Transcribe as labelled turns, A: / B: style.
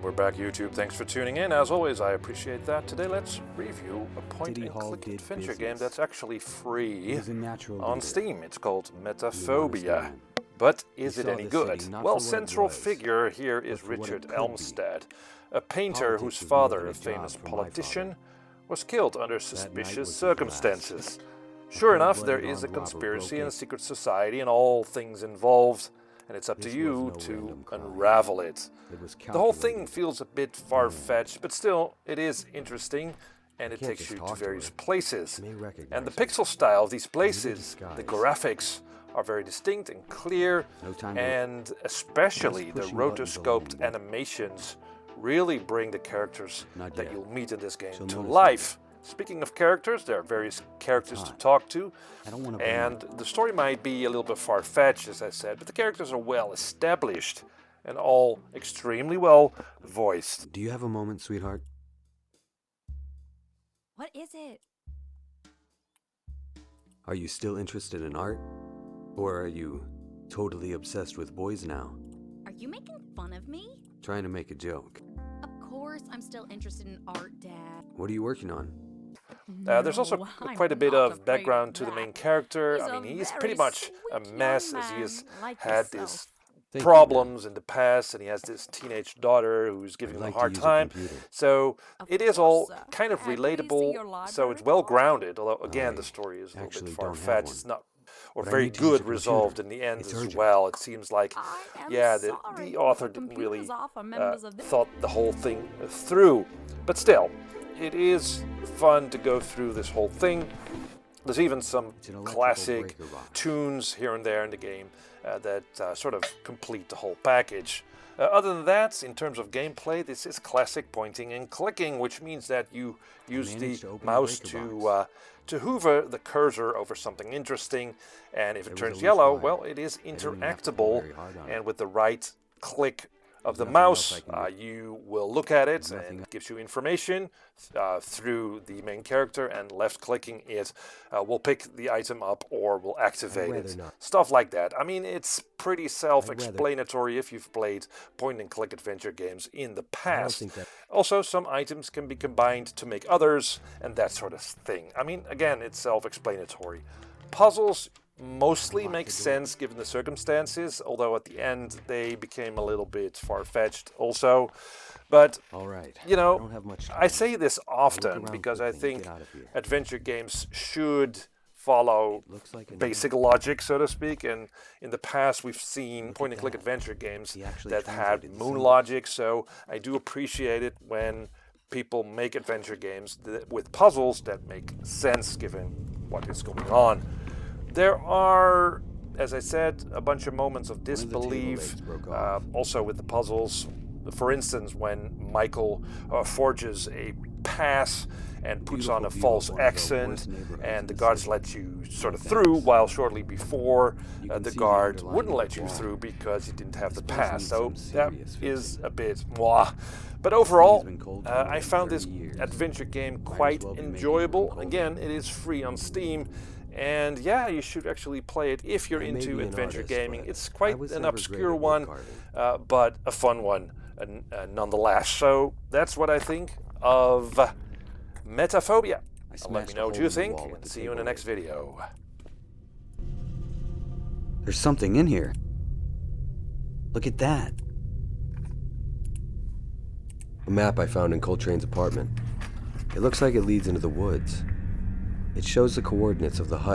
A: We're back, YouTube. Thanks for tuning in. As always, I appreciate that. Today, let's review a point-and-click adventure game that's actually free on Steam. It's called Metaphobia. But is it any good? Well, central figure here is Richard Elmstead, a painter whose father, a famous politician, was killed under suspicious circumstances. Sure enough, there is a conspiracy and a secret society and all things involved, and it's up to you to unravel it. The whole thing feels a bit far-fetched, but still, it is interesting, and it takes you to various places. And the pixel style of these places, the graphics, are very distinct and clear, and especially the rotoscoped animations really bring the characters that you'll meet in this game to life. Speaking of characters, there are various characters to talk to, and the story might be a little bit far-fetched, as I said, but the characters are well established and all extremely well voiced.
B: Do you have a moment, sweetheart?
C: What is it?
B: Are you still interested in art? Or are you totally obsessed with boys now?
C: Are you making fun of me?
B: Trying to make a joke.
C: Of course I'm still interested in art, Dad.
B: What are you working on?
A: There's also quite a bit of background to the main character. I mean, he's pretty much a mess, as he has had these problems in the past, and he has this teenage daughter who's giving him a hard time. So it is all kind of relatable, so it's well grounded, although again the story is a little bit far-fetched. It's not very good resolved in the end as well. It seems like, yeah, the author didn't really thought the whole thing through. But still, it is fun to go through this whole thing. There's even some classic tunes here and there in the game that sort of complete the whole package. Other than that, in terms of gameplay, this is classic pointing and clicking, which means that you use the mouse to hover the cursor over something interesting, and if it turns yellow, well, it is interactable, and with the right click of the mouse, you will look at it, and it gives you information through the main character, and left-clicking it will pick the item up or will activate it. Stuff like that. I mean, it's pretty self-explanatory if you've played point-and-click adventure games in the past. Also, some items can be combined to make others, and that sort of thing. I mean, again, it's self-explanatory. Puzzles mostly makes sense given the circumstances, although at the end they became a little bit far-fetched also. But, you know, I say this often because I think adventure games should follow basic logic, so to speak, and in the past we've seen point-and-click adventure games that had moon logic, so I do appreciate it when people make adventure games with puzzles that make sense given what is going on. There are, as I said, a bunch of moments of disbelief, also with the puzzles. For instance, when Michael forges a pass and puts on a false accent, and the guards let you sort of through, while shortly before the guard wouldn't let you through because you didn't have the pass. So that is a bit moi. But overall, I found this adventure game quite enjoyable. Again, it is free on Steam. And yeah, you should actually play it if you're into adventure gaming. It's quite an obscure one, but a fun one nonetheless. So that's what I think of Metaphobia. Let me know what you think, and see you in the next video.
B: There's something in here. Look at that. A map I found in Coltrane's apartment. It looks like it leads into the woods. It shows the coordinates of the hut